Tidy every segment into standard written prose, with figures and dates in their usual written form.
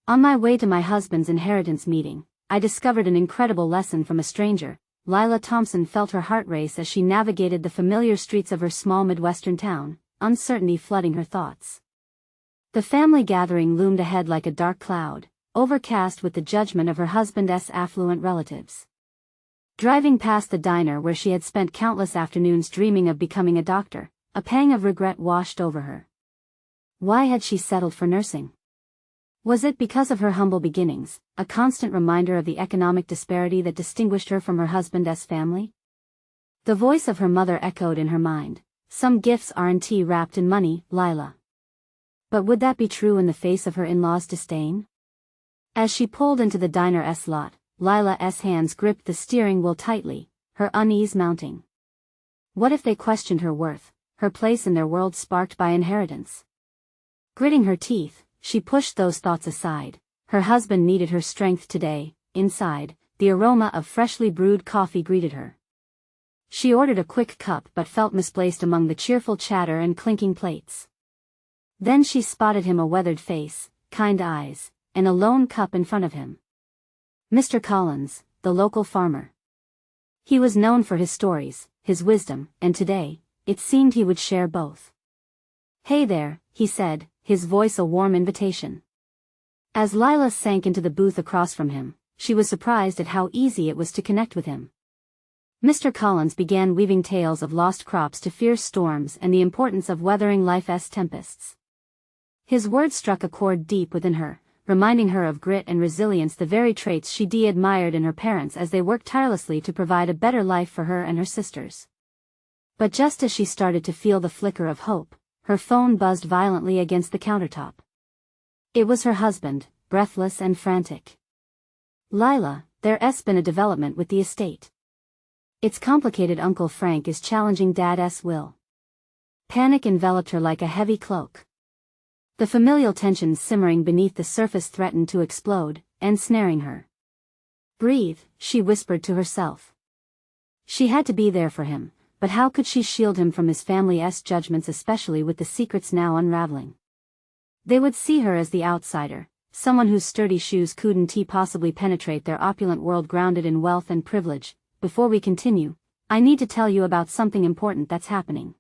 On my way to my husband's inheritance meeting, I discovered an incredible lesson from a stranger. Lila Thompson felt her heart race as she navigated the familiar streets of her small Midwestern town, uncertainty flooding her thoughts. The family gathering loomed ahead like a dark cloud, overcast with the judgment of her husband's affluent relatives. Driving past the diner where she had spent countless afternoons dreaming of becoming a doctor, a pang of regret washed over her. Why had she settled for nursing? Was it because of her humble beginnings, a constant reminder of the economic disparity that distinguished her from her husband's family? The voice of her mother echoed in her mind. Some gifts aren't wrapped in money, Lila. But would that be true in the face of her in-laws' disdain? As she pulled into the diner's lot, Lila's hands gripped the steering wheel tightly, her unease mounting. What if they questioned her worth, her place in their world sparked by inheritance? Gritting her teeth, she pushed those thoughts aside. Her husband needed her strength today. Inside, the aroma of freshly brewed coffee greeted her. She ordered a quick cup but felt misplaced among the cheerful chatter and clinking plates. Then she spotted him, a weathered face, kind eyes, and a lone cup in front of him. Mr. Collins, the local farmer. He was known for his stories, his wisdom, and today, it seemed he would share both. "Hey there," he said, his voice a warm invitation. As Lila sank into the booth across from him, she was surprised at how easy it was to connect with him. Mr. Collins began weaving tales of lost crops to fierce storms and the importance of weathering life's tempests. His words struck a chord deep within her, reminding her of grit and resilience, the very traits she'd admired in her parents as they worked tirelessly to provide a better life for her and her sisters. But just as she started to feel the flicker of hope, her phone buzzed violently against the countertop. It was her husband, breathless and frantic. "Lila, there's been a development with the estate. It's complicated. Uncle Frank is challenging Dad's will." Panic enveloped her like a heavy cloak. The familial tensions simmering beneath the surface threatened to explode, ensnaring her. "Breathe," she whispered to herself. She had to be there for him, but how could she shield him from his family's judgments, especially with the secrets now unraveling? They would see her as the outsider, someone whose sturdy shoes couldn't possibly penetrate their opulent world grounded in wealth and privilege. Before we continue, I need to tell you about something important that's happening.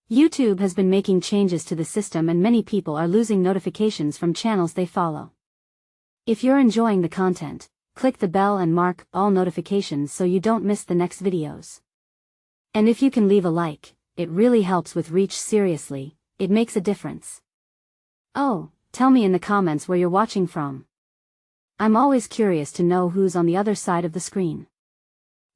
YouTube has been making changes to the system and many people are losing notifications from channels they follow. If you're enjoying the content, click the bell and mark all notifications so you don't miss the next videos. And if you can leave a like, it really helps with reach. Seriously, it makes a difference. Oh, tell me in the comments where you're watching from. I'm always curious to know who's on the other side of the screen.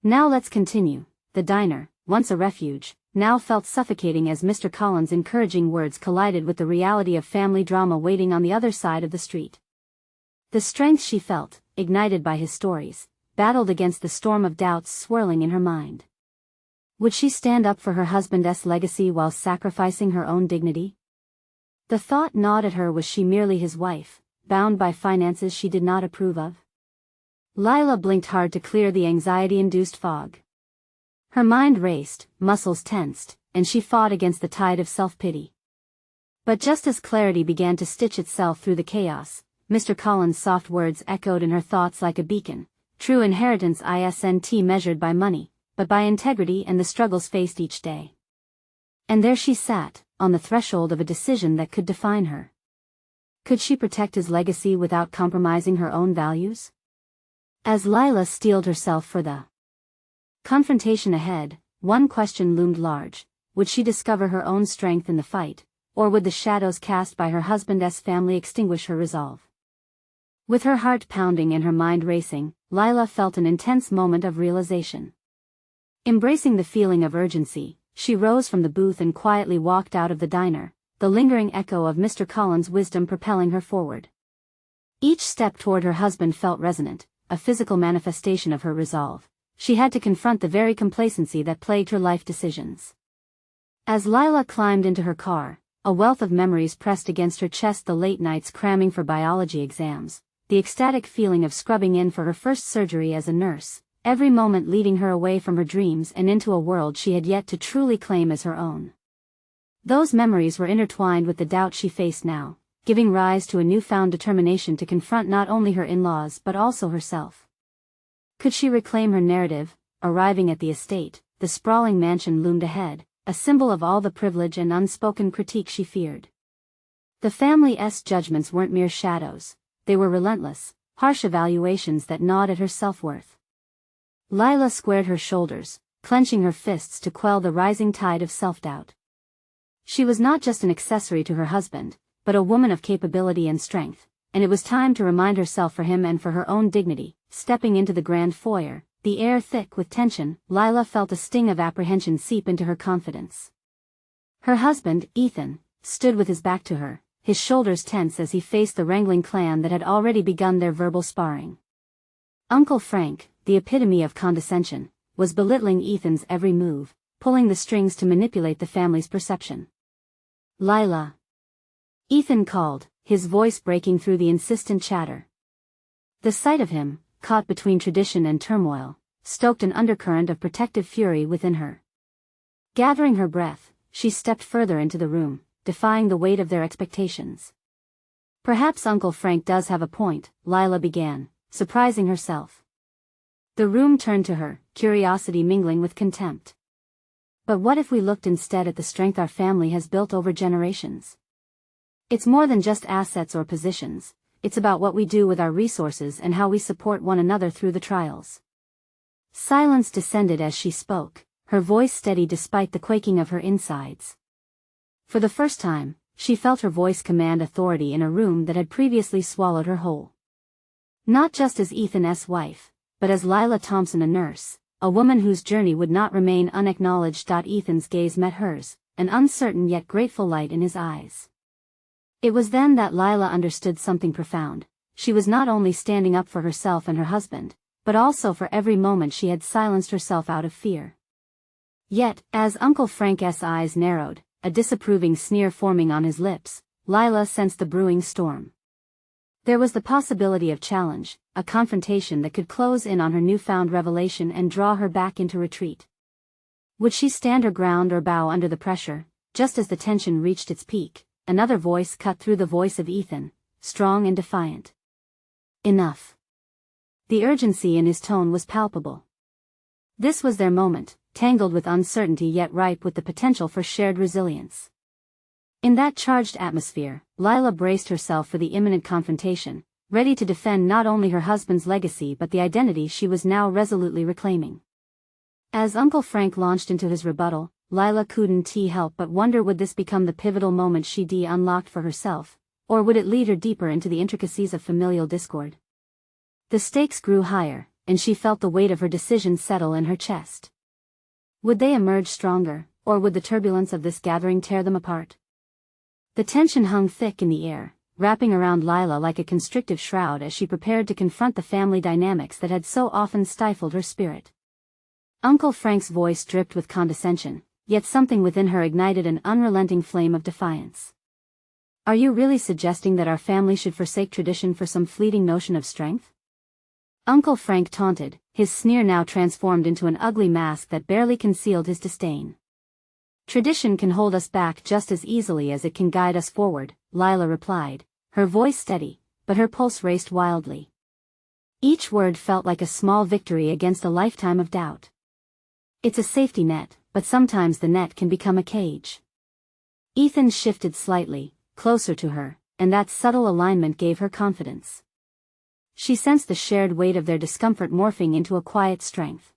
Now let's continue. The diner, once a refuge, now felt suffocating as Mr. Collins' encouraging words collided with the reality of family drama waiting on the other side of the street. The strength she felt, ignited by his stories, battled against the storm of doubts swirling in her mind. Would she stand up for her husband's legacy while sacrificing her own dignity? The thought gnawed at her. Was she merely his wife, bound by finances she did not approve of? Lila blinked hard to clear the anxiety-induced fog. Her mind raced, muscles tensed, and she fought against the tide of self-pity. But just as clarity began to stitch itself through the chaos, Mr. Collins' soft words echoed in her thoughts like a beacon. True inheritance isn't measured by money, but by integrity and the struggles faced each day. And there she sat, on the threshold of a decision that could define her. Could she protect his legacy without compromising her own values? As Lila steeled herself for the confrontation ahead, one question loomed large. Would she discover her own strength in the fight, or would the shadows cast by her husband's family extinguish her resolve? With her heart pounding and her mind racing, Lila felt an intense moment of realization. Embracing the feeling of urgency, she rose from the booth and quietly walked out of the diner, the lingering echo of Mr. Collins' wisdom propelling her forward. Each step toward her husband felt resonant, a physical manifestation of her resolve. She had to confront the very complacency that plagued her life decisions. As Lila climbed into her car, a wealth of memories pressed against her chest: the late nights cramming for biology exams, the ecstatic feeling of scrubbing in for her first surgery as a nurse, every moment leading her away from her dreams and into a world she had yet to truly claim as her own. Those memories were intertwined with the doubt she faced now. giving rise to a newfound determination to confront not only her in-laws but also herself. Could she reclaim her narrative? Arriving at the estate, the sprawling mansion loomed ahead, a symbol of all the privilege and unspoken critique she feared. The family's judgments weren't mere shadows, they were relentless, harsh evaluations that gnawed at her self-worth. Lila squared her shoulders, clenching her fists to quell the rising tide of self-doubt. She was not just an accessory to her husband, but a woman of capability and strength, and it was time to remind herself for him and for her own dignity. Stepping into the grand foyer, the air thick with tension, Lila felt a sting of apprehension seep into her confidence. Her husband, Ethan, stood with his back to her, his shoulders tense as he faced the wrangling clan that had already begun their verbal sparring. Uncle Frank, the epitome of condescension, was belittling Ethan's every move, pulling the strings to manipulate the family's perception. "Lila," Ethan called, his voice breaking through the insistent chatter. The sight of him, caught between tradition and turmoil, stoked an undercurrent of protective fury within her. Gathering her breath, she stepped further into the room, defying the weight of their expectations. "Perhaps Uncle Frank does have a point," Lila began, surprising herself. The room turned to her, curiosity mingling with contempt. "But what if we looked instead at the strength our family has built over generations? It's more than just assets or positions, it's about what we do with our resources and how we support one another through the trials." Silence descended as she spoke, her voice steady despite the quaking of her insides. For the first time, she felt her voice command authority in a room that had previously swallowed her whole. Not just as Ethan's wife, but as Lila Thompson, a nurse, a woman whose journey would not remain unacknowledged. Ethan's gaze met hers, an uncertain yet grateful light in his eyes. It was then that Lila understood something profound. She was not only standing up for herself and her husband, but also for every moment she had silenced herself out of fear. Yet, as Uncle Frank's eyes narrowed, a disapproving sneer forming on his lips, Lila sensed the brewing storm. There was the possibility of challenge, a confrontation that could close in on her newfound revelation and draw her back into retreat. Would she stand her ground or bow under the pressure? Just as the tension reached its peak, another voice cut through the voice of Ethan, strong and defiant. "Enough." The urgency in his tone was palpable. This was their moment, tangled with uncertainty yet ripe with the potential for shared resilience. In that charged atmosphere, Lila braced herself for the imminent confrontation, ready to defend not only her husband's legacy but the identity she was now resolutely reclaiming. As Uncle Frank launched into his rebuttal, Lila couldn't help but wonder, would this become the pivotal moment she'd unlocked for herself, or would it lead her deeper into the intricacies of familial discord? The stakes grew higher, and she felt the weight of her decision settle in her chest. Would they emerge stronger, or would the turbulence of this gathering tear them apart? The tension hung thick in the air, wrapping around Lila like a constrictive shroud as she prepared to confront the family dynamics that had so often stifled her spirit. Uncle Frank's voice dripped with condescension, yet something within her ignited an unrelenting flame of defiance. "Are you really suggesting that our family should forsake tradition for some fleeting notion of strength?" Uncle Frank taunted, his sneer now transformed into an ugly mask that barely concealed his disdain. "Tradition can hold us back just as easily as it can guide us forward," Lila replied, her voice steady, but her pulse raced wildly. Each word felt like a small victory against a lifetime of doubt. "It's a safety net, but sometimes the net can become a cage." Ethan shifted slightly, closer to her, and that subtle alignment gave her confidence. She sensed the shared weight of their discomfort morphing into a quiet strength.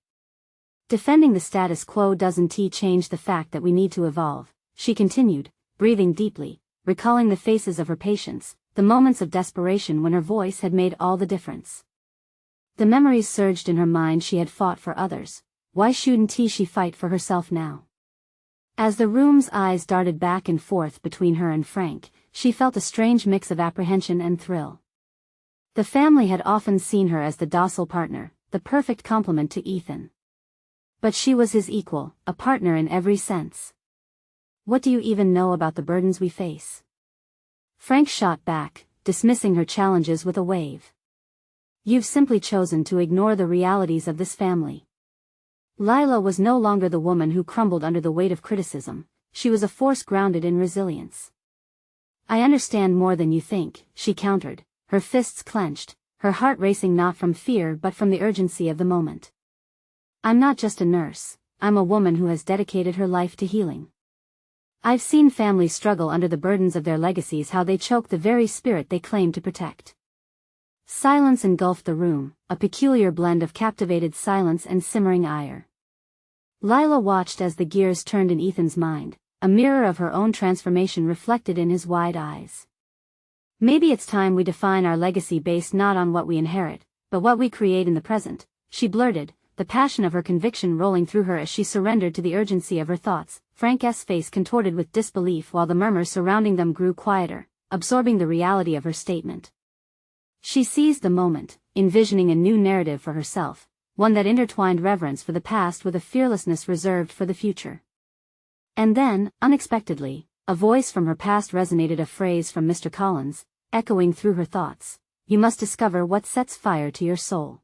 "Defending the status quo doesn't change the fact that we need to evolve," she continued, breathing deeply, recalling the faces of her patients, the moments of desperation when her voice had made all the difference. The memories surged in her mind. She had fought for others, why shouldn't she fight for herself now? As the room's eyes darted back and forth between her and Frank, she felt a strange mix of apprehension and thrill. The family had often seen her as the docile partner, the perfect complement to Ethan. But she was his equal, a partner in every sense. "What do you even know about the burdens we face?" Frank shot back, dismissing her challenges with a wave. "You've simply chosen to ignore the realities of this family." Lila was no longer the woman who crumbled under the weight of criticism, she was a force grounded in resilience. I understand more than you think, she countered, her fists clenched, her heart racing not from fear but from the urgency of the moment. I'm not just a nurse, I'm a woman who has dedicated her life to healing. I've seen families struggle under the burdens of their legacies, how they choke the very spirit they claim to protect. Silence engulfed the room, a peculiar blend of captivated silence and simmering ire. Lila watched as the gears turned in Ethan's mind, a mirror of her own transformation reflected in his wide eyes. Maybe it's time we define our legacy based not on what we inherit, but what we create in the present, she blurted, the passion of her conviction rolling through her as she surrendered to the urgency of her thoughts. Frank's face contorted with disbelief while the murmurs surrounding them grew quieter, absorbing the reality of her statement. She seized the moment, envisioning a new narrative for herself, one that intertwined reverence for the past with a fearlessness reserved for the future. And then, unexpectedly, a voice from her past resonated, a phrase from Mr. Collins, echoing through her thoughts, "You must discover what sets fire to your soul."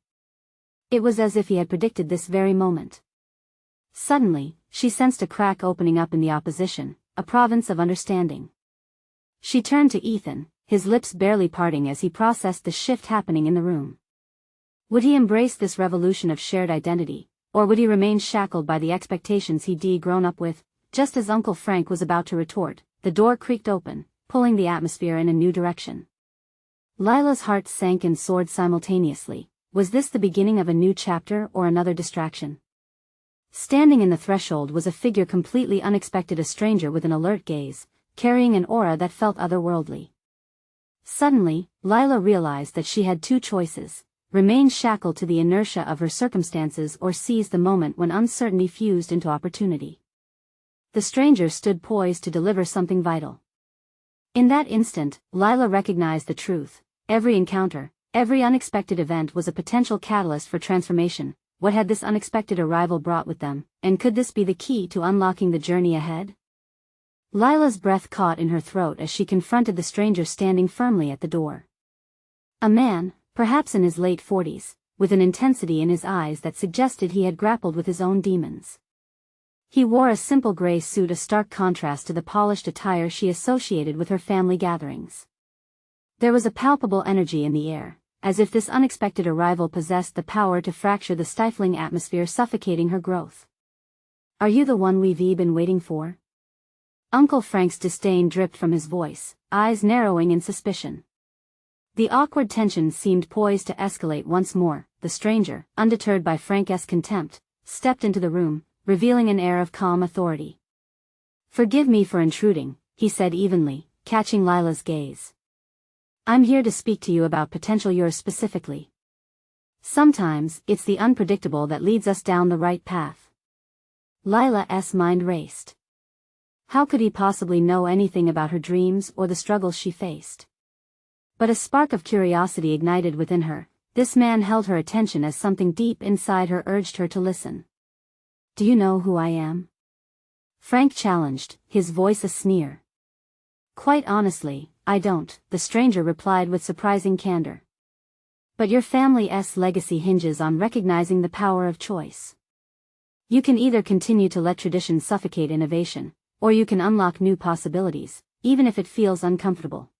It was as if he had predicted this very moment. Suddenly, she sensed a crack opening up in the opposition, a province of understanding. She turned to Ethan, his lips barely parting as he processed the shift happening in the room. Would he embrace this revolution of shared identity, or would he remain shackled by the expectations he'd grown up with? Just as Uncle Frank was about to retort, the door creaked open, pulling the atmosphere in a new direction. Lila's heart sank and soared simultaneously. Was this the beginning of a new chapter or another distraction? Standing in the threshold was a figure completely unexpected, a stranger with an alert gaze, carrying an aura that felt otherworldly. Suddenly, Lila realized that she had two choices: remain shackled to the inertia of her circumstances or seize the moment when uncertainty fused into opportunity. The stranger stood poised to deliver something vital. In that instant, Lila recognized the truth. Every encounter, every unexpected event was a potential catalyst for transformation. What had this unexpected arrival brought with them, and could this be the key to unlocking the journey ahead? Lila's breath caught in her throat as she confronted the stranger standing firmly at the door. A man, perhaps in his late 40s, with an intensity in his eyes that suggested he had grappled with his own demons. He wore a simple gray suit, a stark contrast to the polished attire she associated with her family gatherings. There was a palpable energy in the air, as if this unexpected arrival possessed the power to fracture the stifling atmosphere suffocating her growth. "Are you the one we've been waiting for?" Uncle Frank's disdain dripped from his voice, eyes narrowing in suspicion. The awkward tension seemed poised to escalate once more. The stranger, undeterred by Frank's contempt, stepped into the room, revealing an air of calm authority. "Forgive me for intruding," he said evenly, catching Lila's gaze. "I'm here to speak to you about potential, yours specifically. Sometimes, it's the unpredictable that leads us down the right path." Lila's mind raced. How could he possibly know anything about her dreams or the struggles she faced? But a spark of curiosity ignited within her. This man held her attention as something deep inside her urged her to listen. "Do you know who I am?" Frank challenged, his voice a sneer. "Quite honestly, I don't," the stranger replied with surprising candor. "But your family's legacy hinges on recognizing the power of choice. You can either continue to let tradition suffocate innovation, or you can unlock new possibilities, even if it feels uncomfortable."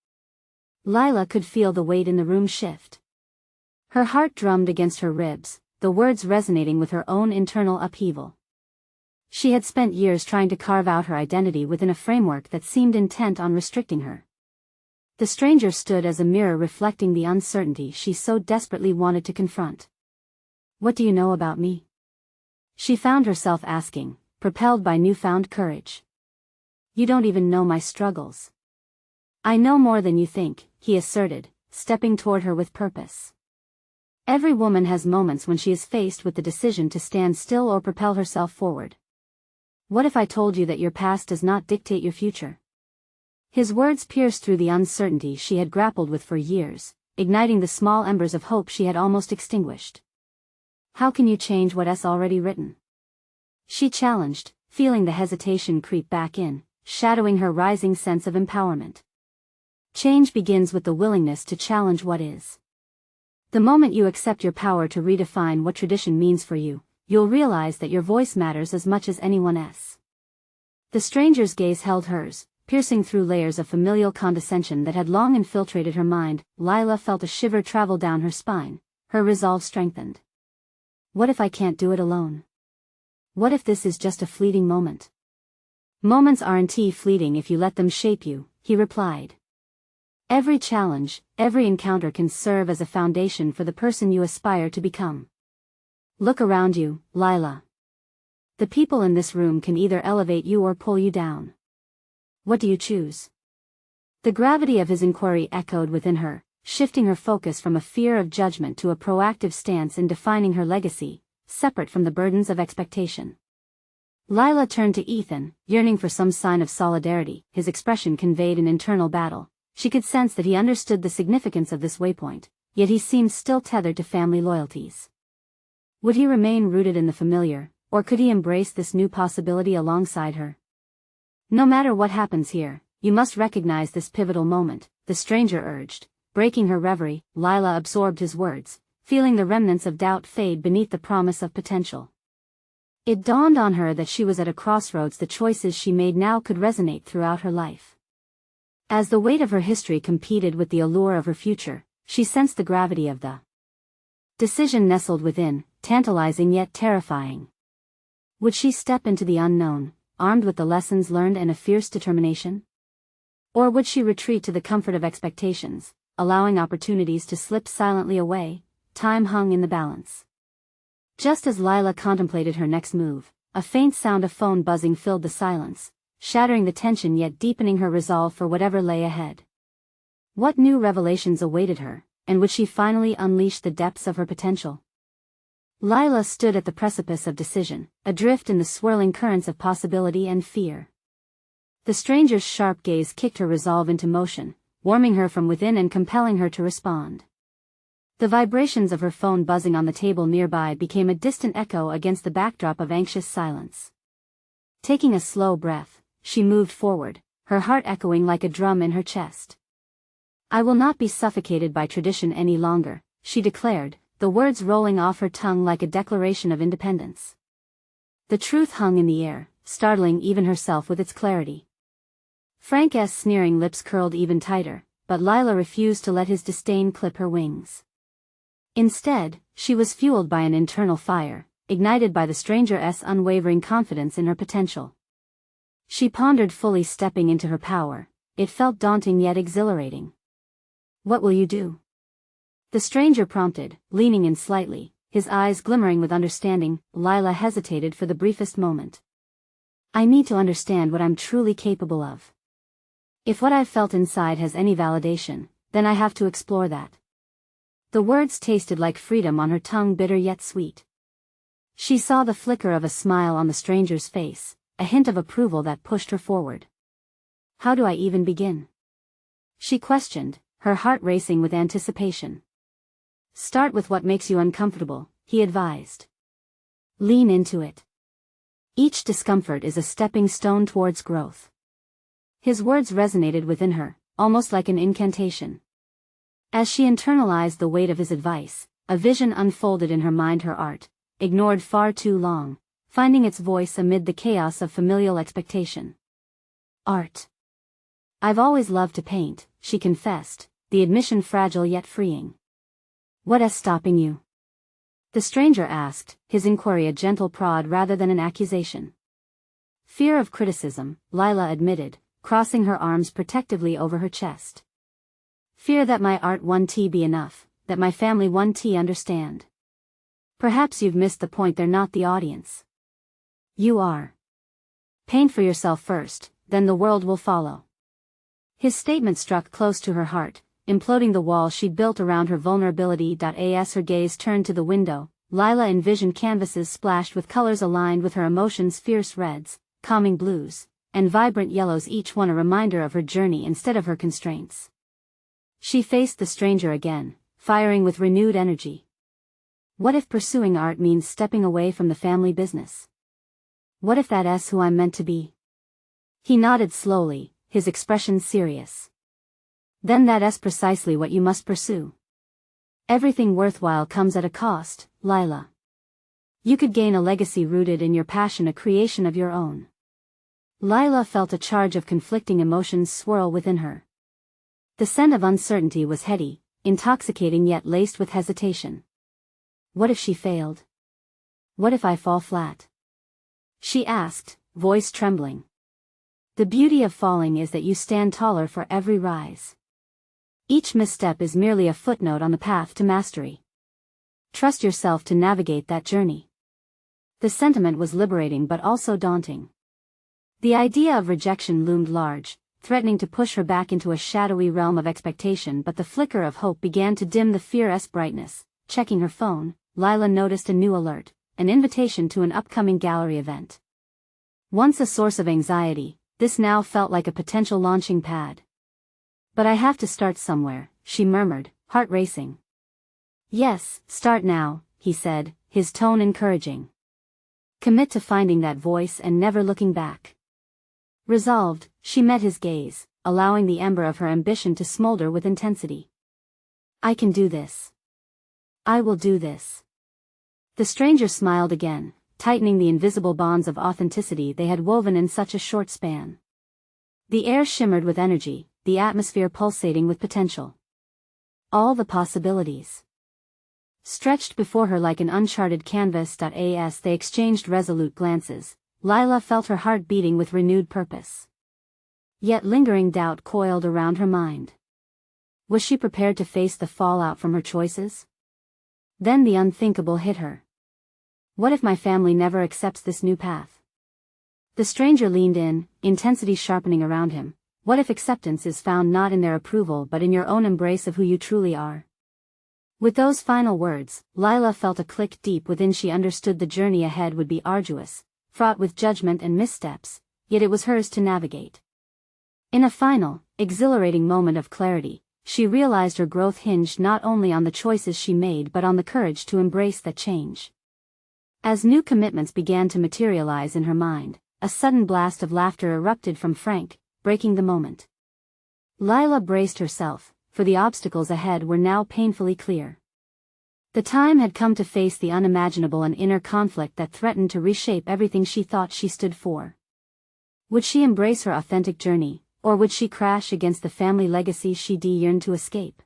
Lila could feel the weight in the room shift. Her heart drummed against her ribs, the words resonating with her own internal upheaval. She had spent years trying to carve out her identity within a framework that seemed intent on restricting her. The stranger stood as a mirror reflecting the uncertainty she so desperately wanted to confront. "What do you know about me?" she found herself asking, propelled by newfound courage. "You don't even know my struggles." "I know more than you think," he asserted, stepping toward her with purpose. Every woman has moments when she is faced with the decision to stand still or propel herself forward. "What if I told you that your past does not dictate your future?" His words pierced through the uncertainty she had grappled with for years, igniting the small embers of hope she had almost extinguished. "How can you change what's already written?" she challenged, feeling the hesitation creep back in, shadowing her rising sense of empowerment. "Change begins with the willingness to challenge what is. The moment you accept your power to redefine what tradition means for you, you'll realize that your voice matters as much as anyone else." The stranger's gaze held hers, piercing through layers of familial condescension that had long infiltrated her mind. Lila felt a shiver travel down her spine, her resolve strengthened. What if I can't do it alone? What if this is just a fleeting moment? Moments aren't fleeting if you let them shape you, he replied. Every challenge, every encounter can serve as a foundation for the person you aspire to become. Look around you, Lila. The people in this room can either elevate you or pull you down. What do you choose? The gravity of his inquiry echoed within her, shifting her focus from a fear of judgment to a proactive stance in defining her legacy, separate from the burdens of expectation. Lila turned to Ethan, yearning for some sign of solidarity. His expression conveyed an internal battle. She could sense that he understood the significance of this waypoint, yet he seemed still tethered to family loyalties. Would he remain rooted in the familiar, or could he embrace this new possibility alongside her? No matter what happens here, you must recognize this pivotal moment, the stranger urged. Breaking her reverie, Lila absorbed his words, feeling the remnants of doubt fade beneath the promise of potential. It dawned on her that she was at a crossroads. The choices she made now could resonate throughout her life. As the weight of her history competed with the allure of her future, she sensed the gravity of the decision nestled within, tantalizing yet terrifying. Would she step into the unknown, armed with the lessons learned and a fierce determination? Or would she retreat to the comfort of expectations, allowing opportunities to slip silently away? Time hung in the balance. Just as Lila contemplated her next move, a faint sound of phone buzzing filled the silence, shattering the tension yet deepening her resolve for whatever lay ahead. What new revelations awaited her, and would she finally unleash the depths of her potential? Lila stood at the precipice of decision, adrift in the swirling currents of possibility and fear. The stranger's sharp gaze kicked her resolve into motion, warming her from within and compelling her to respond. The vibrations of her phone buzzing on the table nearby became a distant echo against the backdrop of anxious silence. Taking a slow breath, she moved forward, her heart echoing like a drum in her chest. I will not be suffocated by tradition any longer, she declared, the words rolling off her tongue like a declaration of independence. The truth hung in the air, startling even herself with its clarity. Frank's sneering lips curled even tighter, but Lila refused to let his disdain clip her wings. Instead, she was fueled by an internal fire, ignited by the stranger's unwavering confidence in her potential. She pondered, fully stepping into her power. It felt daunting yet exhilarating. What will you do? The stranger prompted, leaning in slightly, his eyes glimmering with understanding. Lila hesitated for the briefest moment. I need to understand what I'm truly capable of. If what I've felt inside has any validation, then I have to explore that. The words tasted like freedom on her tongue, bitter yet sweet. She saw the flicker of a smile on the stranger's face, a hint of approval that pushed her forward. How do I even begin? She questioned, her heart racing with anticipation. Start with what makes you uncomfortable, he advised. Lean into it. Each discomfort is a stepping stone towards growth. His words resonated within her, almost like an incantation. As she internalized the weight of his advice, a vision unfolded in her mind, her art, ignored far too long, finding its voice amid the chaos of familial expectation. Art. I've always loved to paint, she confessed, the admission fragile yet freeing. What's stopping you? The stranger asked, his inquiry a gentle prod rather than an accusation. Fear of criticism, Lila admitted, crossing her arms protectively over her chest. Fear that my art won't be enough, that my family won't understand. Perhaps you've missed the point, they're not the audience. You are. Paint for yourself first, then the world will follow. His statement struck close to her heart, imploding the wall she'd built around her vulnerability. As her gaze turned to the window, Lila envisioned canvases splashed with colors aligned with her emotions, fierce reds, calming blues, and vibrant yellows, each one a reminder of her journey instead of her constraints. She faced the stranger again, firing with renewed energy. What if pursuing art means stepping away from the family business? What if that's who I'm meant to be? He nodded slowly, his expression serious. Then that's precisely what you must pursue. Everything worthwhile comes at a cost, Lila. You could gain a legacy rooted in your passion, a creation of your own. Lila felt a charge of conflicting emotions swirl within her. The scent of uncertainty was heady, intoxicating yet laced with hesitation. What if she failed? What if I fall flat? She asked, voice trembling. The beauty of falling is that you stand taller for every rise. Each misstep is merely a footnote on the path to mastery. Trust yourself to navigate that journey. The sentiment was liberating but also daunting. The idea of rejection loomed large, threatening to push her back into a shadowy realm of expectation, but the flicker of hope began to dim the fear's brightness. Checking her phone, Lila noticed a new alert, an invitation to an upcoming gallery event. Once a source of anxiety, this now felt like a potential launching pad. But I have to start somewhere, she murmured, heart racing. Yes, start now, he said, his tone encouraging. Commit to finding that voice and never looking back. Resolved, she met his gaze, allowing the ember of her ambition to smolder with intensity. I can do this. I will do this. The stranger smiled again, tightening the invisible bonds of authenticity they had woven in such a short span. The air shimmered with energy, the atmosphere pulsating with potential. All the possibilities stretched before her like an uncharted canvas. As they exchanged resolute glances, Lila felt her heart beating with renewed purpose. Yet lingering doubt coiled around her mind. Was she prepared to face the fallout from her choices? Then the unthinkable hit her. What if my family never accepts this new path? The stranger leaned in, intensity sharpening around him. What if acceptance is found not in their approval but in your own embrace of who you truly are? With those final words, Lila felt a click deep within. She understood the journey ahead would be arduous, fraught with judgment and missteps, yet it was hers to navigate. In a final, exhilarating moment of clarity, she realized her growth hinged not only on the choices she made but on the courage to embrace that change. As new commitments began to materialize in her mind, a sudden blast of laughter erupted from Frank, breaking the moment. Lila braced herself, for the obstacles ahead were now painfully clear. The time had come to face the unimaginable and inner conflict that threatened to reshape everything she thought she stood for. Would she embrace her authentic journey, or would she crash against the family legacy she yearned to escape?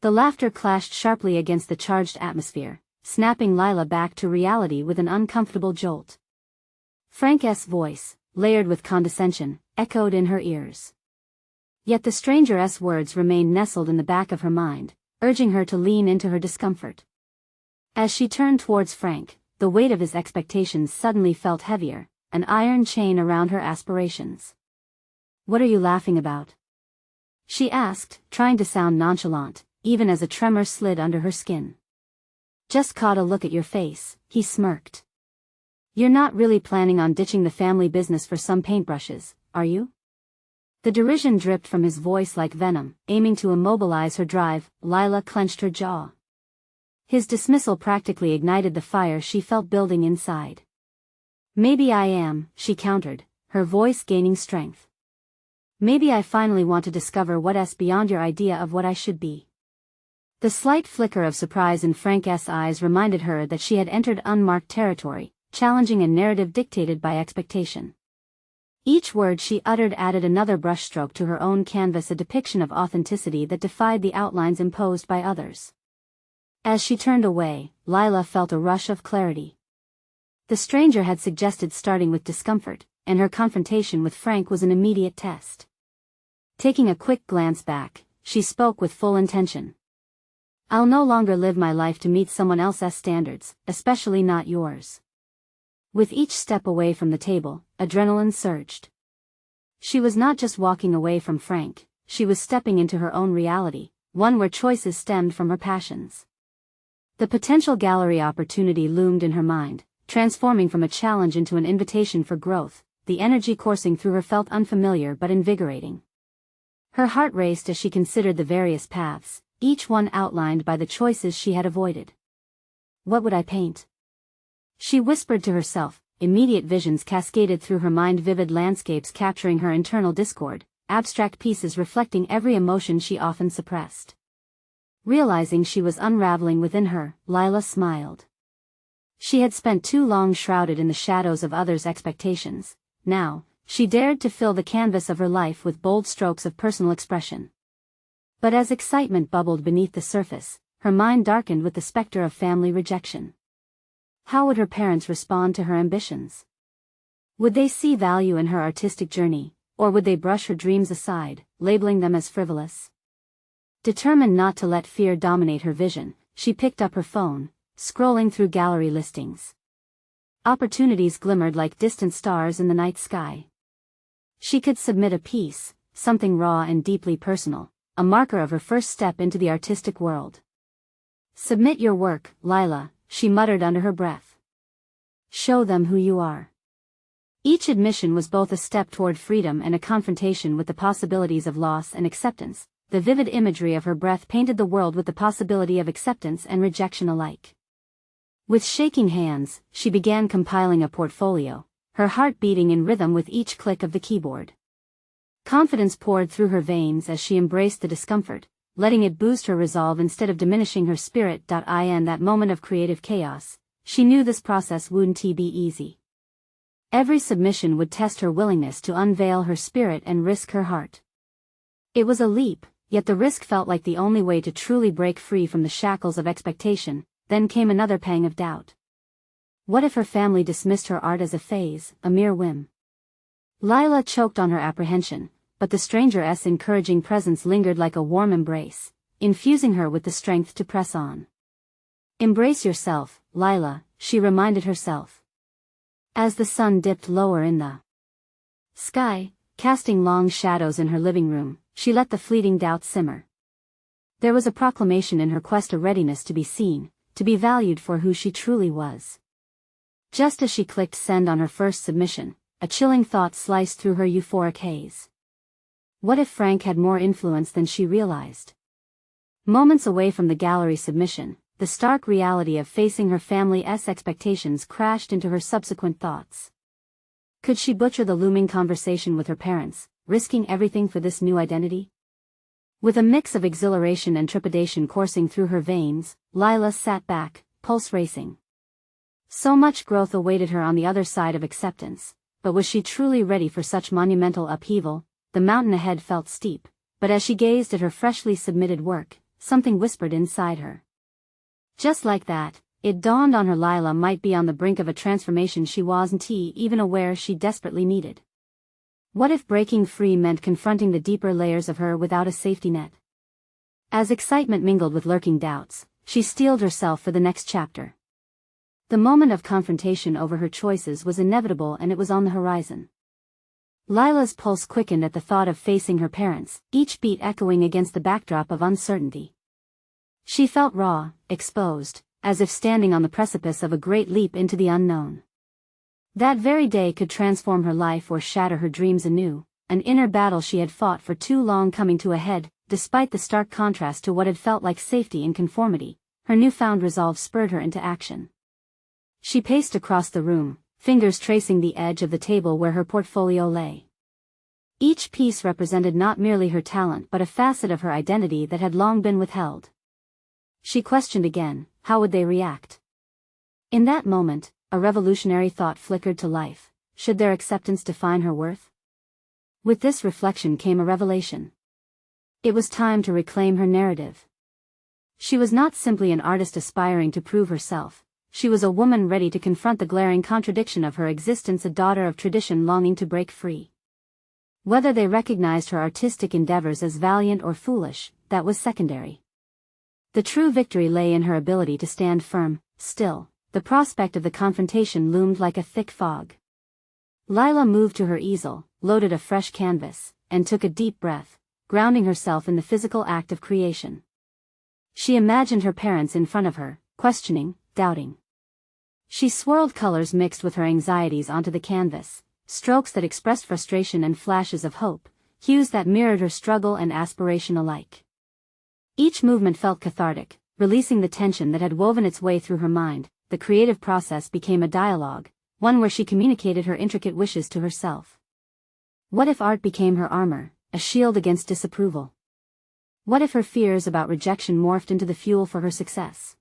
The laughter clashed sharply against the charged atmosphere, snapping Lila back to reality with an uncomfortable jolt. Frank's voice, layered with condescension, echoed in her ears. Yet the stranger's words remained nestled in the back of her mind, urging her to lean into her discomfort. As she turned towards Frank, the weight of his expectations suddenly felt heavier, an iron chain around her aspirations. What are you laughing about? She asked, trying to sound nonchalant, even as a tremor slid under her skin. Just caught a look at your face, he smirked. You're not really planning on ditching the family business for some paintbrushes, are you? The derision dripped from his voice like venom, aiming to immobilize her drive. Lila clenched her jaw. His dismissal practically ignited the fire she felt building inside. Maybe I am, she countered, her voice gaining strength. Maybe I finally want to discover what's beyond your idea of what I should be. The slight flicker of surprise in Frank's eyes reminded her that she had entered unmarked territory, challenging a narrative dictated by expectation. Each word she uttered added another brushstroke to her own canvas, a depiction of authenticity that defied the outlines imposed by others. As she turned away, Lila felt a rush of clarity. The stranger had suggested starting with discomfort, and her confrontation with Frank was an immediate test. Taking a quick glance back, she spoke with full intention. I'll no longer live my life to meet someone else's standards, especially not yours. With each step away from the table, adrenaline surged. She was not just walking away from Frank, she was stepping into her own reality, one where choices stemmed from her passions. The potential gallery opportunity loomed in her mind, transforming from a challenge into an invitation for growth. The energy coursing through her felt unfamiliar but invigorating. Her heart raced as she considered the various paths, each one outlined by the choices she had avoided. What would I paint? She whispered to herself, immediate visions cascaded through her mind, vivid landscapes capturing her internal discord, abstract pieces reflecting every emotion she often suppressed. Realizing she was unraveling within her, Lila smiled. She had spent too long shrouded in the shadows of others' expectations. Now, She dared to fill the canvas of her life with bold strokes of personal expression. But as excitement bubbled beneath the surface, her mind darkened with the specter of family rejection. How would her parents respond to her ambitions? Would they see value in her artistic journey, or would they brush her dreams aside, labeling them as frivolous? Determined not to let fear dominate her vision, she picked up her phone, scrolling through gallery listings. Opportunities glimmered like distant stars in the night sky. She could submit a piece, something raw and deeply personal, a marker of her first step into the artistic world. "Submit your work, Lila," she muttered under her breath. "Show them who you are." Each admission was both a step toward freedom and a confrontation with the possibilities of loss and acceptance. The vivid imagery of her breath painted the world with the possibility of acceptance and rejection alike. With shaking hands, she began compiling a portfolio, her heart beating in rhythm with each click of the keyboard. Confidence poured through her veins as she embraced the discomfort, letting it boost her resolve instead of diminishing her spirit. In that moment of creative chaos, she knew this process wouldn't be easy. Every submission would test her willingness to unveil her spirit and risk her heart. It was a leap, yet the risk felt like the only way to truly break free from the shackles of expectation. Then came another pang of doubt. What if her family dismissed her art as a phase, a mere whim? Lila choked on her apprehension, but the stranger's encouraging presence lingered like a warm embrace, infusing her with the strength to press on. "Embrace yourself, Lila," she reminded herself. As the sun dipped lower in the sky, casting long shadows in her living room, she let the fleeting doubts simmer. There was a proclamation in her quest, a readiness to be seen, to be valued for who she truly was. Just as she clicked send on her first submission, a chilling thought sliced through her euphoric haze. What if Frank had more influence than she realized? Moments away from the gallery submission, the stark reality of facing her family's expectations crashed into her subsequent thoughts. Could she butcher the looming conversation with her parents, risking everything for this new identity? With a mix of exhilaration and trepidation coursing through her veins, Lila sat back, pulse racing. So much growth awaited her on the other side of acceptance, but was she truly ready for such monumental upheaval? The mountain ahead felt steep, but as she gazed at her freshly submitted work, something whispered inside her. Just like that, it dawned on her: Lila might be on the brink of a transformation she wasn't even aware she desperately needed. What if breaking free meant confronting the deeper layers of her without a safety net? As excitement mingled with lurking doubts, she steeled herself for the next chapter. The moment of confrontation over her choices was inevitable, and it was on the horizon. Lila's pulse quickened at the thought of facing her parents, each beat echoing against the backdrop of uncertainty. She felt raw, exposed, as if standing on the precipice of a great leap into the unknown. That very day could transform her life or shatter her dreams anew, an inner battle she had fought for too long coming to a head. Despite the stark contrast to what had felt like safety and conformity, her newfound resolve spurred her into action. She paced across the room, fingers tracing the edge of the table where her portfolio lay. Each piece represented not merely her talent but a facet of her identity that had long been withheld. She questioned again, how would they react? In that moment, a revolutionary thought flickered to life: should their acceptance define her worth? With this reflection came a revelation. It was time to reclaim her narrative. She was not simply an artist aspiring to prove herself, she was a woman ready to confront the glaring contradiction of her existence, a daughter of tradition longing to break free. Whether they recognized her artistic endeavors as valiant or foolish, that was secondary. The true victory lay in her ability to stand firm. Still, the prospect of the confrontation loomed like a thick fog. Lila moved to her easel, loaded a fresh canvas, and took a deep breath, grounding herself in the physical act of creation. She imagined her parents in front of her, questioning, doubting. She swirled colors mixed with her anxieties onto the canvas, strokes that expressed frustration and flashes of hope, hues that mirrored her struggle and aspiration alike. Each movement felt cathartic, releasing the tension that had woven its way through her mind. The creative process became a dialogue, one where she communicated her intricate wishes to herself. What if art became her armor, a shield against disapproval? What if her fears about rejection morphed into the fuel for her success?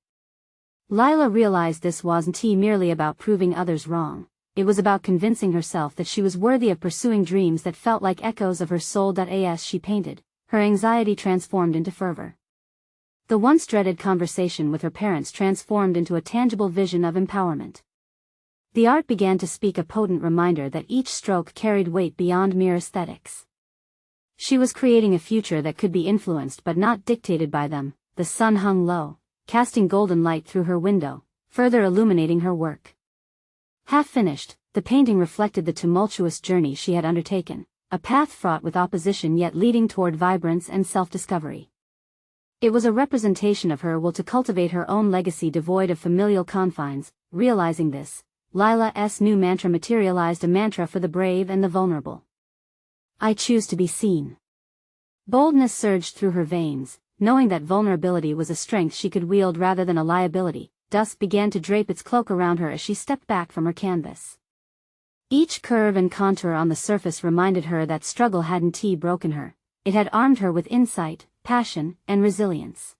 Lila realized this wasn't merely about proving others wrong, it was about convincing herself that she was worthy of pursuing dreams that felt like echoes of her soul. As she painted, her anxiety transformed into fervor. The once dreaded conversation with her parents transformed into a tangible vision of empowerment. The art began to speak, a potent reminder that each stroke carried weight beyond mere aesthetics. She was creating a future that could be influenced but not dictated by them. The sun hung low, casting golden light through her window, further illuminating her work. Half finished, the painting reflected the tumultuous journey she had undertaken, a path fraught with opposition yet leading toward vibrance and self-discovery. It was a representation of her will to cultivate her own legacy devoid of familial confines. Realizing this, Lila's new mantra materialized, a mantra for the brave and the vulnerable. I choose to be seen. Boldness surged through her veins, knowing that vulnerability was a strength she could wield rather than a liability. Dusk began to drape its cloak around her as she stepped back from her canvas. Each curve and contour on the surface reminded her that struggle hadn't broken her, it had armed her with insight, passion, and resilience.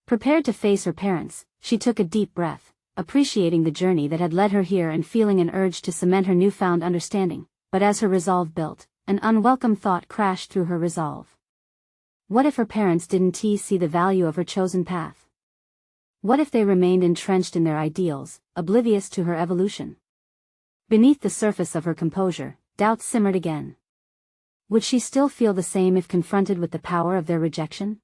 Prepared to face her parents, she took a deep breath, appreciating the journey that had led her here and feeling an urge to cement her newfound understanding. But as her resolve built, an unwelcome thought crashed through her resolve. What if her parents didn't see the value of her chosen path? What if they remained entrenched in their ideals, oblivious to her evolution? Beneath the surface of her composure, doubt simmered again. Would she still feel the same if confronted with the power of their rejection?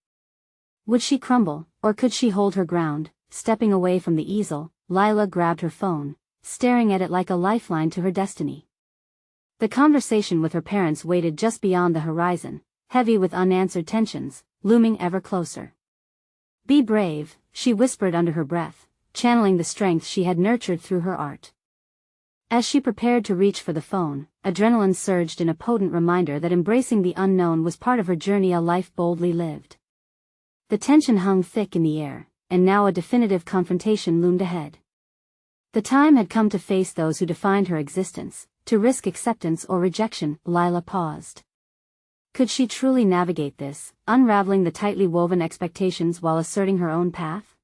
Would she crumble, or could she hold her ground? Stepping away from the easel, Lila grabbed her phone, staring at it like a lifeline to her destiny. The conversation with her parents waited just beyond the horizon, heavy with unanswered tensions, looming ever closer. Be brave, she whispered under her breath, channeling the strength she had nurtured through her art. As she prepared to reach for the phone, adrenaline surged in a potent reminder that embracing the unknown was part of her journey, a life boldly lived. The tension hung thick in the air, and now a definitive confrontation loomed ahead. The time had come to face those who defined her existence, to risk acceptance or rejection. Lila paused. Could she truly navigate this, unraveling the tightly woven expectations while asserting her own path?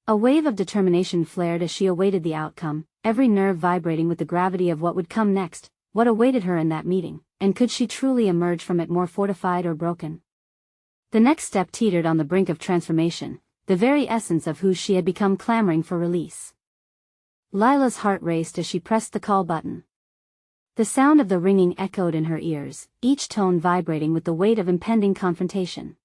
A wave of determination flared as she awaited the outcome, every nerve vibrating with the gravity of what would come next, what awaited her in that meeting, and could she truly emerge from it more fortified or broken? The next step teetered on the brink of transformation, the very essence of who she had become clamoring for release. Lila's heart raced as she pressed the call button. The sound of the ringing echoed in her ears, each tone vibrating with the weight of impending confrontation.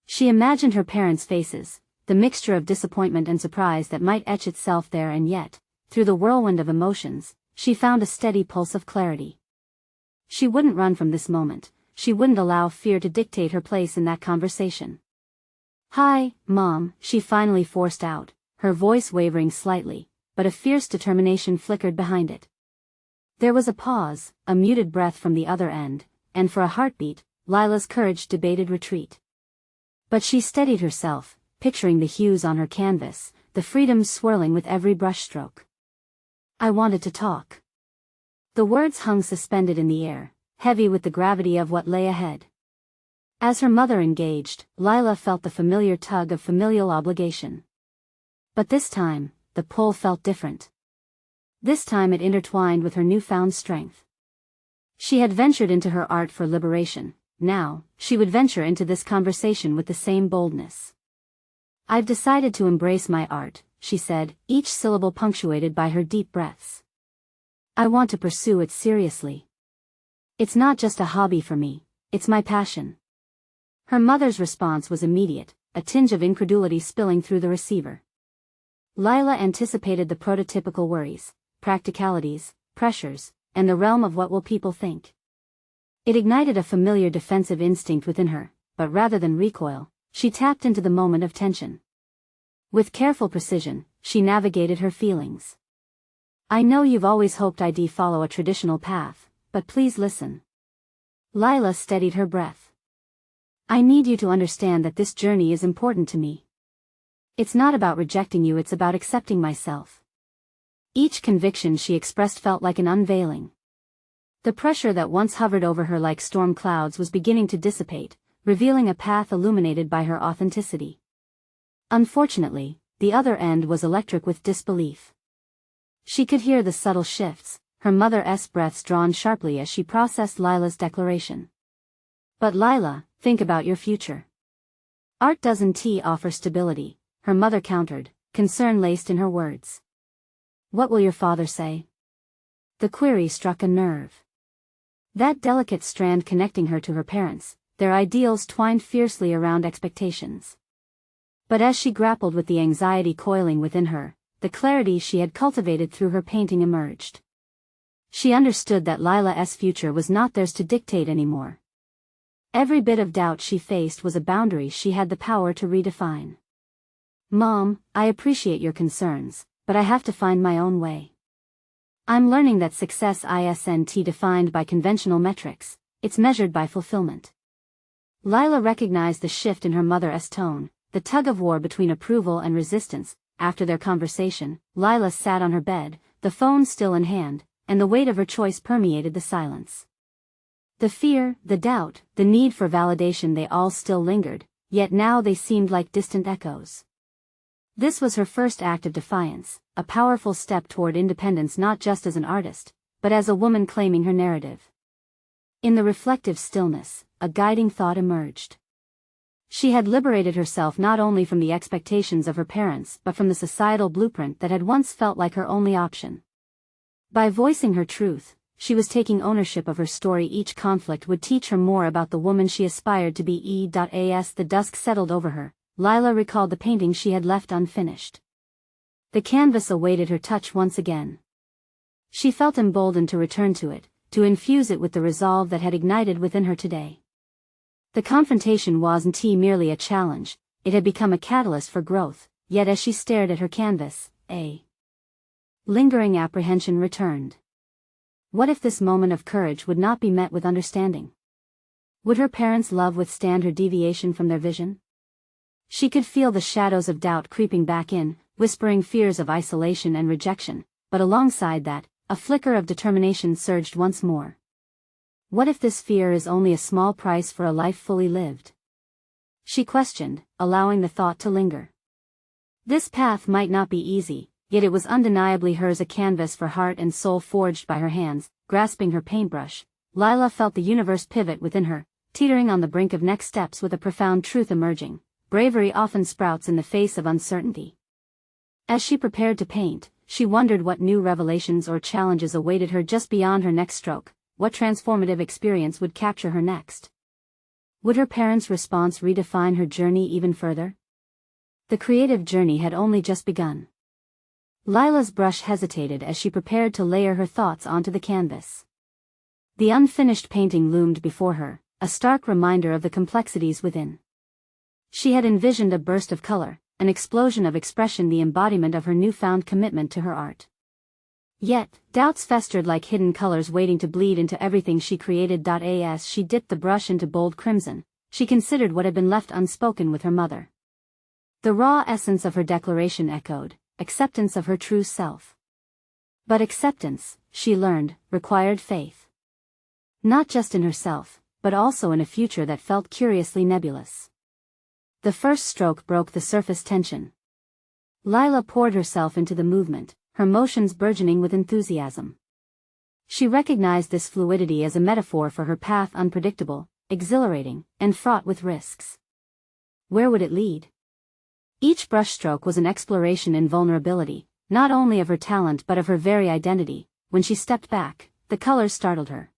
She imagined her parents' faces, the mixture of disappointment and surprise that might etch itself there, and yet, through the whirlwind of emotions, she found a steady pulse of clarity. She wouldn't run from this moment, she wouldn't allow fear to dictate her place in that conversation. Hi, Mom, she finally forced out, her voice wavering slightly, but a fierce determination flickered behind it. There was a pause, a muted breath from the other end, and for a heartbeat, Lila's courage debated retreat. But she steadied herself, picturing the hues on her canvas, the freedoms swirling with every brushstroke. I wanted to talk. The words hung suspended in the air, heavy with the gravity of what lay ahead. As her mother engaged, Lila felt the familiar tug of familial obligation. But this time, the pull felt different. This time it intertwined with her newfound strength. She had ventured into her art for liberation, now, she would venture into this conversation with the same boldness. I've decided to embrace my art, she said, each syllable punctuated by her deep breaths. I want to pursue it seriously. It's not just a hobby for me, it's my passion. Her mother's response was immediate, a tinge of incredulity spilling through the receiver. Lila anticipated the prototypical worries, practicalities, pressures, and the realm of what will people think. It ignited a familiar defensive instinct within her, but rather than recoil, she tapped into the moment of tension. With careful precision, she navigated her feelings. I know you've always hoped I'd follow a traditional path, but please listen. Lila steadied her breath. I need you to understand that this journey is important to me. It's not about rejecting you, it's about accepting myself. Each conviction she expressed felt like an unveiling. The pressure that once hovered over her like storm clouds was beginning to dissipate, revealing a path illuminated by her authenticity. Unfortunately, the other end was electric with disbelief. She could hear the subtle shifts, her mother's breaths drawn sharply as she processed Lila's declaration. But Lila, think about your future. Art doesn't offer stability, her mother countered, concern laced in her words. What will your father say? The query struck a nerve. That delicate strand connecting her to her parents, their ideals twined fiercely around expectations. But as she grappled with the anxiety coiling within her, the clarity she had cultivated through her painting emerged. She understood that Lila's future was not theirs to dictate anymore. Every bit of doubt she faced was a boundary she had the power to redefine. Mom, I appreciate your concerns, but I have to find my own way. I'm learning that success isn't defined by conventional metrics, it's measured by fulfillment. Lila recognized the shift in her mother's tone, the tug-of-war between approval and resistance. After their conversation, Lila sat on her bed, the phone still in hand, and the weight of her choice permeated the silence. The fear, the doubt, the need for validation, they all still lingered, yet now they seemed like distant echoes. This was her first act of defiance, a powerful step toward independence, not just as an artist, but as a woman claiming her narrative. In the reflective stillness, a guiding thought emerged. She had liberated herself not only from the expectations of her parents but from the societal blueprint that had once felt like her only option. By voicing her truth, she was taking ownership of her story. Each conflict would teach her more about the woman she aspired to be. As the dusk settled over her, Lila recalled the painting she had left unfinished. The canvas awaited her touch once again. She felt emboldened to return to it, to infuse it with the resolve that had ignited within her today. The confrontation wasn't merely a challenge, it had become a catalyst for growth, yet as she stared at her canvas, a lingering apprehension returned. What if this moment of courage would not be met with understanding? Would her parents' love withstand her deviation from their vision? She could feel the shadows of doubt creeping back in, whispering fears of isolation and rejection, but alongside that, a flicker of determination surged once more. What if this fear is only a small price for a life fully lived? She questioned, allowing the thought to linger. This path might not be easy, yet it was undeniably hers, a canvas for heart and soul forged by her hands. Grasping her paintbrush, Lila felt the universe pivot within her, teetering on the brink of next steps with a profound truth emerging. Bravery often sprouts in the face of uncertainty. As she prepared to paint, she wondered what new revelations or challenges awaited her just beyond her next stroke. What transformative experience would capture her next? Would her parents' response redefine her journey even further? The creative journey had only just begun. Lila's brush hesitated as she prepared to layer her thoughts onto the canvas. The unfinished painting loomed before her, a stark reminder of the complexities within. She had envisioned a burst of color, an explosion of expression, the embodiment of her newfound commitment to her art. Yet, doubts festered like hidden colors waiting to bleed into everything she created. As she dipped the brush into bold crimson, she considered what had been left unspoken with her mother. The raw essence of her declaration echoed, acceptance of her true self. But acceptance, she learned, required faith. Not just in herself, but also in a future that felt curiously nebulous. The first stroke broke the surface tension. Lila poured herself into the movement, her motions burgeoning with enthusiasm. She recognized this fluidity as a metaphor for her path, unpredictable, exhilarating, and fraught with risks. Where would it lead? Each brushstroke was an exploration in vulnerability, not only of her talent but of her very identity. When she stepped back, the colors startled her.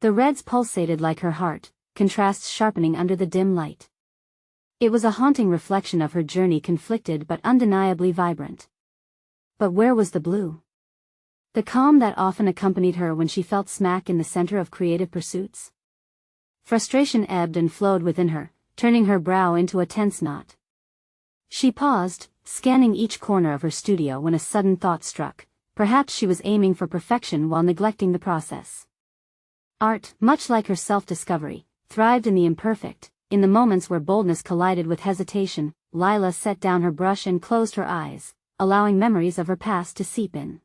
The reds pulsated like her heart, contrasts sharpening under the dim light. It was a haunting reflection of her journey, conflicted but undeniably vibrant. But where was the blue? The calm that often accompanied her when she felt smack in the center of creative pursuits? Frustration ebbed and flowed within her, turning her brow into a tense knot. She paused, scanning each corner of her studio when a sudden thought struck. Perhaps she was aiming for perfection while neglecting the process. Art, much like her self-discovery, thrived in the imperfect. In the moments where boldness collided with hesitation, Lila set down her brush and closed her eyes, allowing memories of her past to seep in.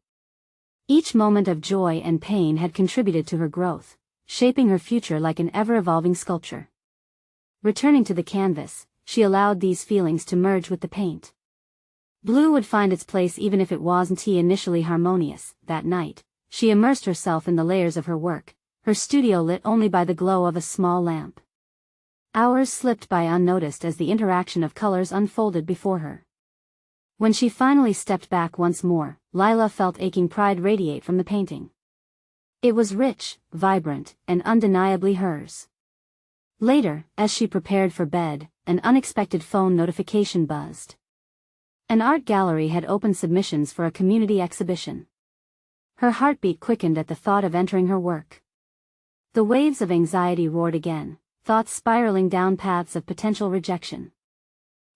Each moment of joy and pain had contributed to her growth, shaping her future like an ever-evolving sculpture. Returning to the canvas, she allowed these feelings to merge with the paint. Blue would find its place even if it wasn't initially harmonious. That night, she immersed herself in the layers of her work, her studio lit only by the glow of a small lamp. Hours slipped by unnoticed as the interaction of colors unfolded before her. When she finally stepped back once more, Lila felt aching pride radiate from the painting. It was rich, vibrant, and undeniably hers. Later, as she prepared for bed, an unexpected phone notification buzzed. An art gallery had opened submissions for a community exhibition. Her heartbeat quickened at the thought of entering her work. The waves of anxiety roared again, thoughts spiraling down paths of potential rejection.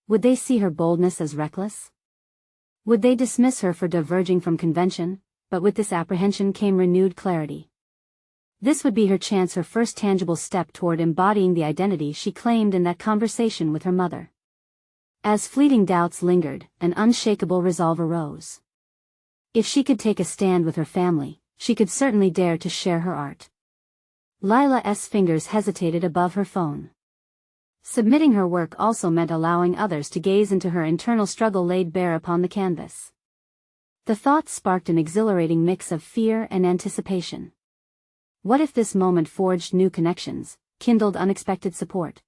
Would they see her boldness as reckless? Would they dismiss her for diverging from convention? But with this apprehension came renewed clarity. This would be her chance, her first tangible step toward embodying the identity she claimed in that conversation with her mother. As fleeting doubts lingered, an unshakable resolve arose. If she could take a stand with her family, she could certainly dare to share her art. Lila's fingers hesitated above her phone. Submitting her work also meant allowing others to gaze into her internal struggle laid bare upon the canvas. The thought sparked an exhilarating mix of fear and anticipation. What if this moment forged new connections, kindled unexpected support?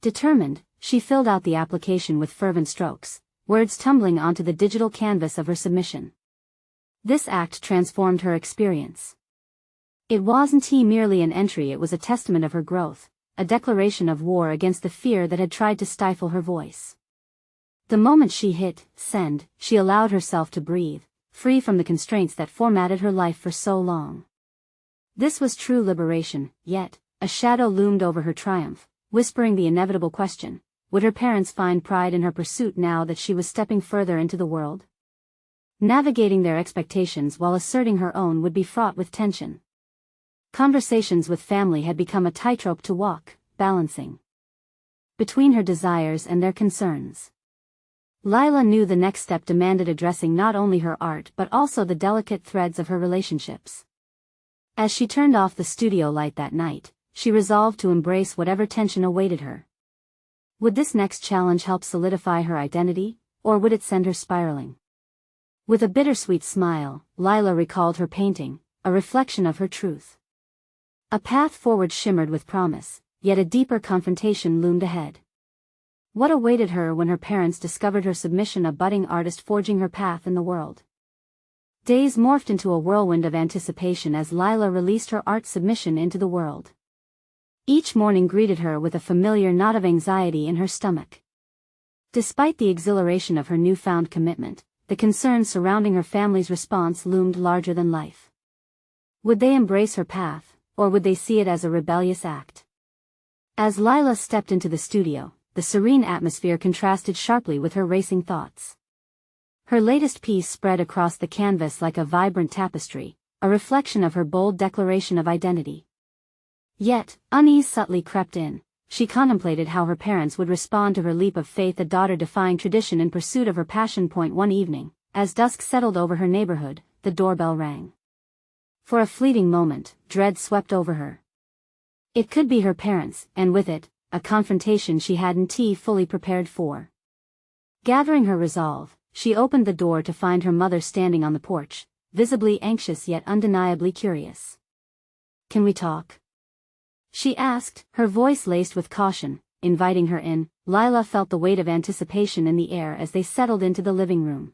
Determined, she filled out the application with fervent strokes, words tumbling onto the digital canvas of her submission. This act transformed her experience. It wasn't merely an entry, it was a testament of her growth, a declaration of war against the fear that had tried to stifle her voice. The moment she hit send, she allowed herself to breathe, free from the constraints that formatted her life for so long. This was true liberation, yet, a shadow loomed over her triumph, whispering the inevitable question: would her parents find pride in her pursuit now that she was stepping further into the world? Navigating their expectations while asserting her own would be fraught with tension. Conversations with family had become a tightrope to walk, balancing between her desires and their concerns. Lila knew the next step demanded addressing not only her art but also the delicate threads of her relationships. As she turned off the studio light that night, she resolved to embrace whatever tension awaited her. Would this next challenge help solidify her identity, or would it send her spiraling? With a bittersweet smile, Lila recalled her painting, a reflection of her truth. A path forward shimmered with promise, yet a deeper confrontation loomed ahead. What awaited her when her parents discovered her submission, a budding artist forging her path in the world? Days morphed into a whirlwind of anticipation as Lila released her art submission into the world. Each morning greeted her with a familiar knot of anxiety in her stomach. Despite the exhilaration of her newfound commitment, the concerns surrounding her family's response loomed larger than life. Would they embrace her path, or would they see it as a rebellious act? As Lila stepped into the studio, the serene atmosphere contrasted sharply with her racing thoughts. Her latest piece spread across the canvas like a vibrant tapestry, a reflection of her bold declaration of identity. Yet, unease subtly crept in. She contemplated how her parents would respond to her leap of faith, a daughter defying tradition in pursuit of her passion. One evening, as dusk settled over her neighborhood, the doorbell rang. For a fleeting moment, dread swept over her. It could be her parents, and with it, a confrontation she hadn't fully prepared for. Gathering her resolve, she opened the door to find her mother standing on the porch, visibly anxious yet undeniably curious. "Can we talk?" she asked, her voice laced with caution. Inviting her in, Lila felt the weight of anticipation in the air as they settled into the living room.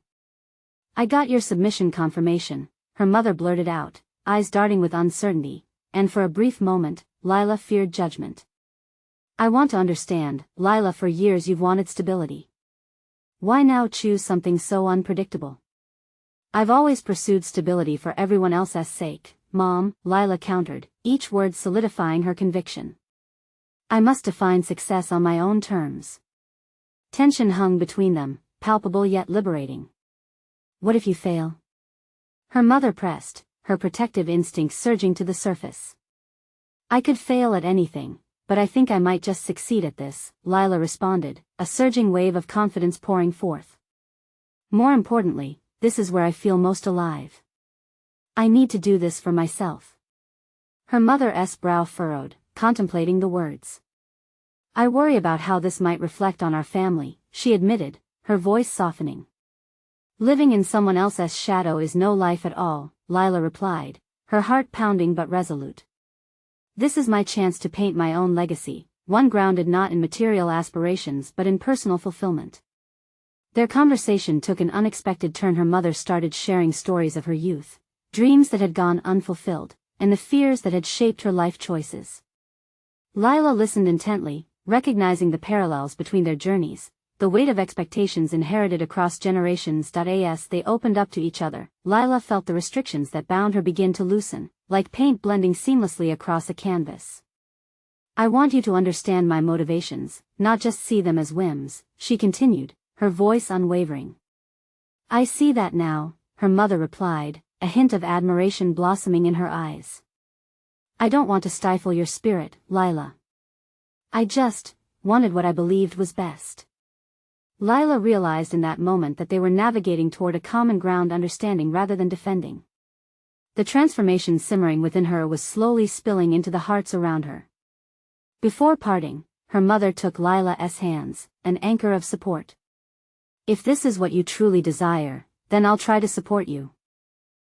"I got your submission confirmation," her mother blurted out, eyes darting with uncertainty, and for a brief moment, Lila feared judgment. "I want to understand, Lila. For years you've wanted stability. Why now choose something so unpredictable?" "I've always pursued stability for everyone else's sake, Mom," Lila countered, each word solidifying her conviction. "I must define success on my own terms." Tension hung between them, palpable yet liberating. "What if you fail?" her mother pressed, her protective instincts surging to the surface. "I could fail at anything, but I think I might just succeed at this," Lila responded, a surging wave of confidence pouring forth. "More importantly, this is where I feel most alive. I need to do this for myself." Her mother's brow furrowed, contemplating the words. "I worry about how this might reflect on our family," she admitted, her voice softening. Living in someone else's shadow is no life at all, Lila replied, her heart pounding but resolute. This is my chance to paint my own legacy, one grounded not in material aspirations but in personal fulfillment. Their conversation took an unexpected turn. Her mother started sharing stories of her youth, dreams that had gone unfulfilled, and the fears that had shaped her life choices. Lila listened intently, recognizing the parallels between their journeys, the weight of expectations inherited across generations. As they opened up to each other, Lila felt the restrictions that bound her begin to loosen, like paint blending seamlessly across a canvas. I want you to understand my motivations, not just see them as whims, she continued, her voice unwavering. I see that now, her mother replied, a hint of admiration blossoming in her eyes. I don't want to stifle your spirit, Lila. I just wanted what I believed was best. Lila realized in that moment that they were navigating toward a common ground, understanding rather than defending. The transformation simmering within her was slowly spilling into the hearts around her. Before parting, her mother took Lila's hands, an anchor of support. If this is what you truly desire, then I'll try to support you.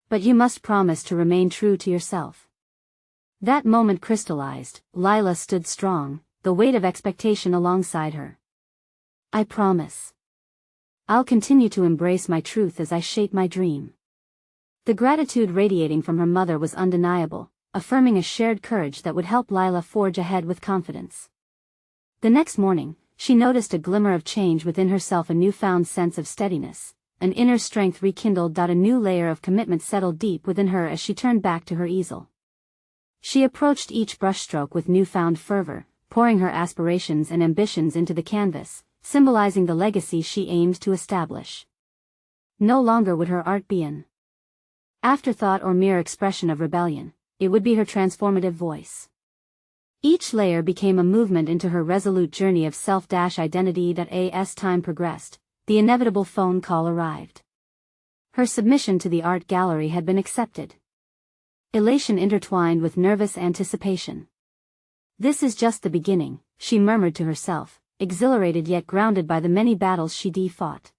But you must promise to remain true to yourself. That moment crystallized. Lila stood strong, the weight of expectation alongside her. I promise. I'll continue to embrace my truth as I shape my dream. The gratitude radiating from her mother was undeniable, affirming a shared courage that would help Lila forge ahead with confidence. The next morning, she noticed a glimmer of change within herself, a newfound sense of steadiness, an inner strength rekindled. A new layer of commitment settled deep within her as she turned back to her easel. She approached each brushstroke with newfound fervor, pouring her aspirations and ambitions into the canvas, symbolizing the legacy she aimed to establish. No longer would her art be an afterthought or mere expression of rebellion, it would be her transformative voice. Each layer became a movement into her resolute journey of self-identity. As time progressed, the inevitable phone call arrived. Her submission to the art gallery had been accepted. Elation intertwined with nervous anticipation. This is just the beginning, she murmured to herself, exhilarated yet grounded by the many battles she fought.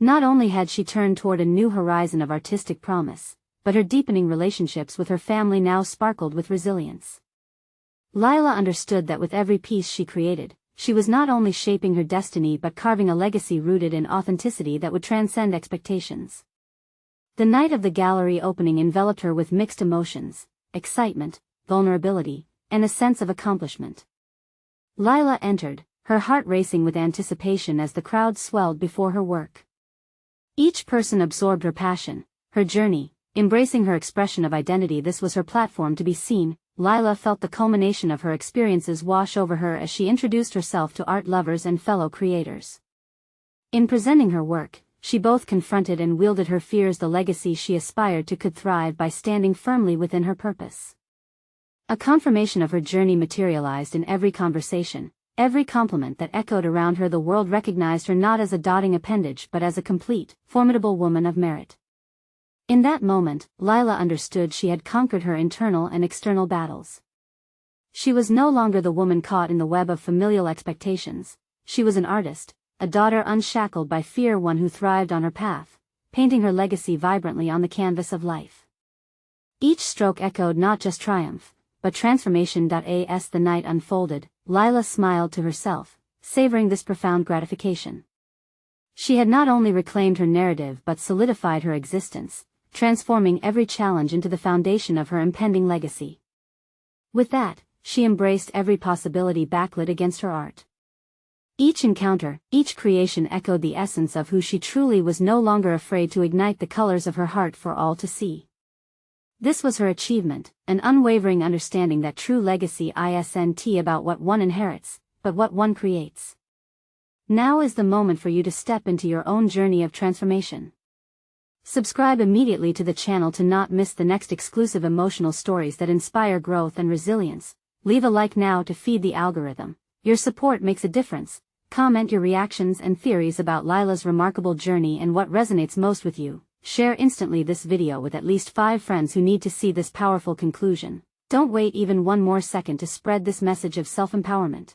Not only had she turned toward a new horizon of artistic promise, but her deepening relationships with her family now sparkled with resilience. Lila understood that with every piece she created, she was not only shaping her destiny but carving a legacy rooted in authenticity that would transcend expectations. The night of the gallery opening enveloped her with mixed emotions, excitement, vulnerability, and a sense of accomplishment. Lila entered, her heart racing with anticipation as the crowd swelled before her work. Each person absorbed her passion, her journey, embracing her expression of identity. This was her platform to be seen. Lila felt the culmination of her experiences wash over her as she introduced herself to art lovers and fellow creators. In presenting her work, she both confronted and wielded her fears. The legacy she aspired to could thrive by standing firmly within her purpose. A confirmation of her journey materialized in every conversation, every compliment that echoed around her. The world recognized her not as a dotting appendage but as a complete, formidable woman of merit. In that moment, Lila understood she had conquered her internal and external battles. She was no longer the woman caught in the web of familial expectations. She was an artist, a daughter unshackled by fear, one who thrived on her path, painting her legacy vibrantly on the canvas of life. Each stroke echoed not just triumph, but transformation. As the night unfolded, Lila smiled to herself, savoring this profound gratification. She had not only reclaimed her narrative but solidified her existence, transforming every challenge into the foundation of her impending legacy. With that, she embraced every possibility backlit against her art. Each encounter, each creation echoed the essence of who she truly was, no longer afraid to ignite the colors of her heart for all to see. This was her achievement, an unwavering understanding that true legacy isn't about what one inherits, but what one creates. Now is the moment for you to step into your own journey of transformation. Subscribe immediately to the channel to not miss the next exclusive emotional stories that inspire growth and resilience. Leave a like now to feed the algorithm. Your support makes a difference. Comment your reactions and theories about Lila's remarkable journey and what resonates most with you. Share instantly this video with at least 5 friends who need to see this powerful conclusion. Don't wait even one more second to spread this message of self-empowerment.